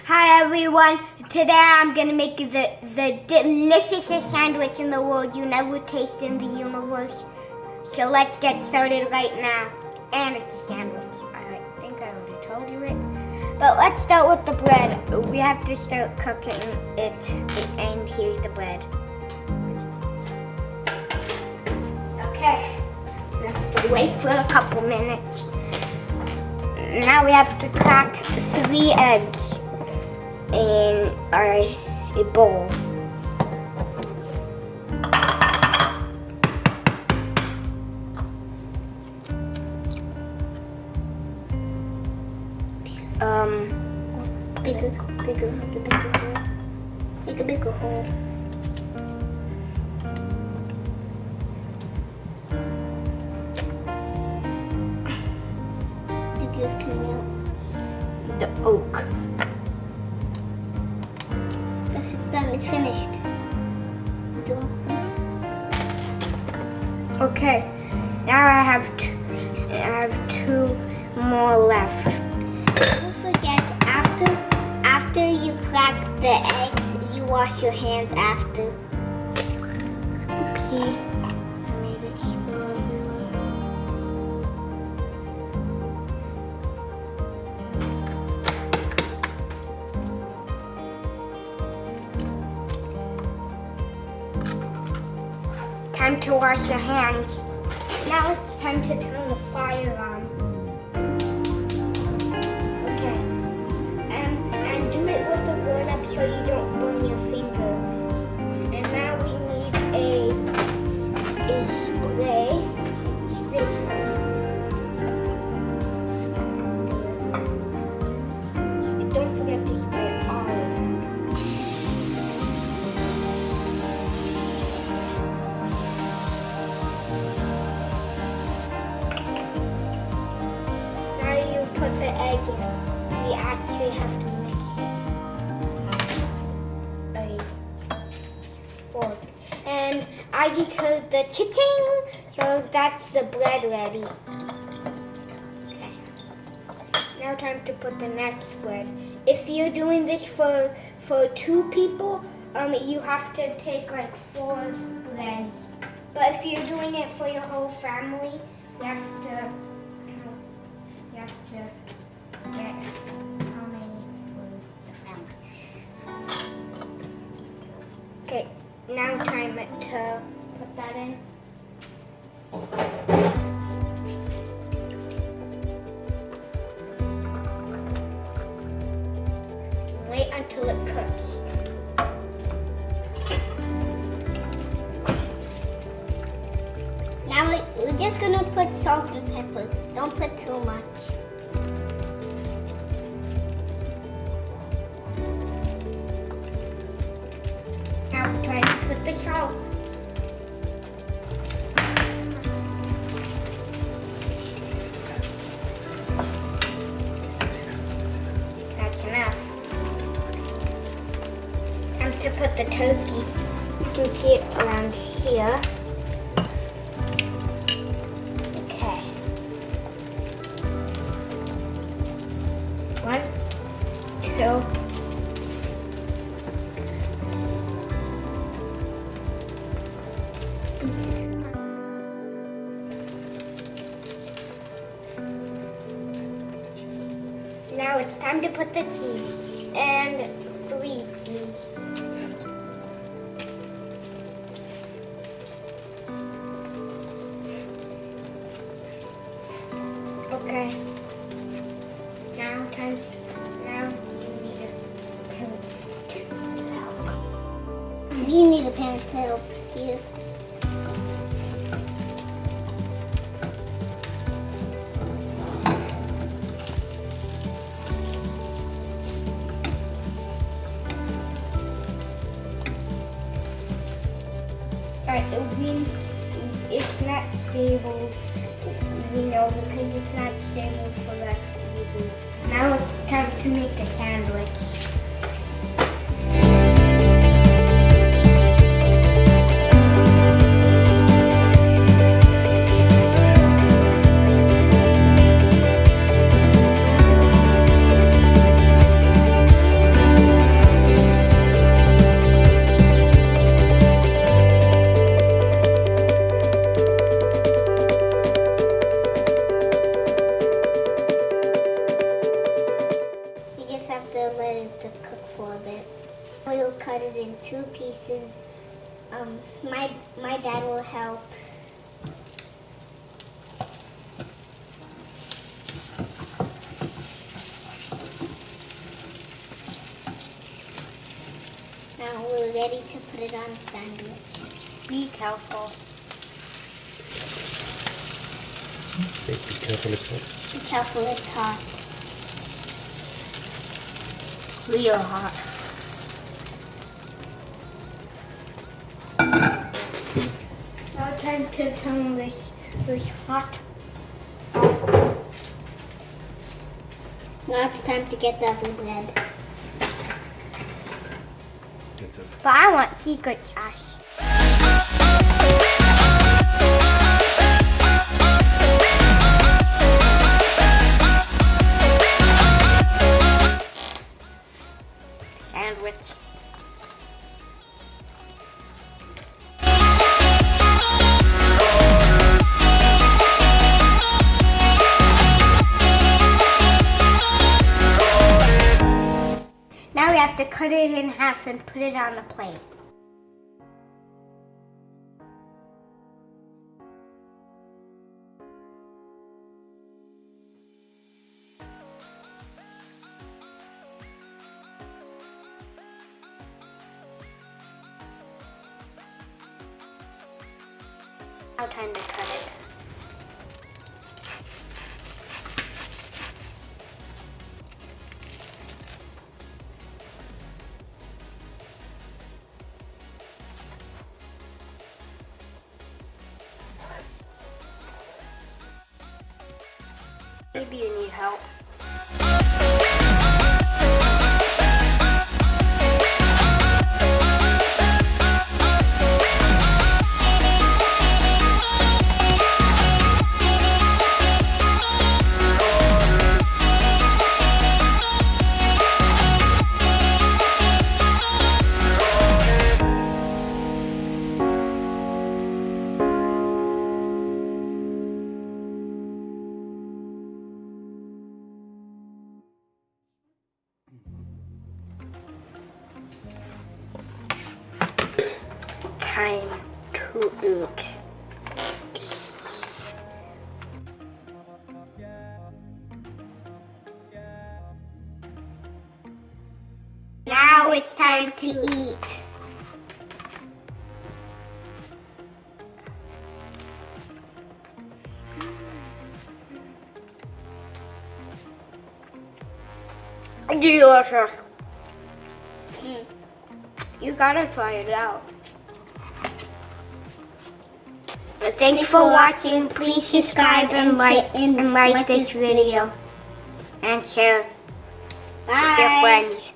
Hi everyone, today I'm gonna make the deliciousest sandwich in the world you never tasted in the universe. So let's get started right now. And it's a sandwich. I think I already told you it. But let's start with the bread. We have to start cooking it, and here's the bread. Okay, we have to wait for a couple minutes. Now we have to crack 3 eggs in a bowl. Make a bigger hole. Is coming out. The oak. That's it's done. It's finished. Do awesome. Okay. Now I have two more left. Don't forget after you crack the eggs, you wash your hands after. Okay. Time to wash your hands. Now it's time to turn the fire on. Okay. And do it with a grown-up so you don't burn your finger. And now we need a spray. It's this one. Don't forget to spray all of it. Put the egg in. We actually have to mix it. A fork. And I just heard the cha-ching, so that's the bread ready. Okay. Now time to put the next bread. If you're doing this for 2 people, you have to take like 4 breads. But if you're doing it for your whole family, you have to get how many for the family. Okay, now time to put that in. Wait until it cooks. Now we're just gonna put salt and pepper. Don't put too much. Now try to put the salt. That's enough. Time to put the turkey. You can see it around here. Okay. 1, 2. Now it's time to put the cheese, and 3 cheese. Okay. Now you need a pan to help. We need a pan to help here. It's not stable, we know, because it's not stable for us either. Now it's time to make a sandwich. ready to put it on the sandwich. Be careful. Okay, be careful, it's hot. Be careful, it's hot. Real hot. Now time to turn this hot. Now it's time to get the other bread. But I want secret sauce. Sandwich. Now we have to cut it in half and put it on a plate. Now time to cut it. Maybe you need help. Time to eat. Now it's time to eat. Delicious. You gotta try it out. Thank you for watching. Please subscribe and like this video and share with your friends.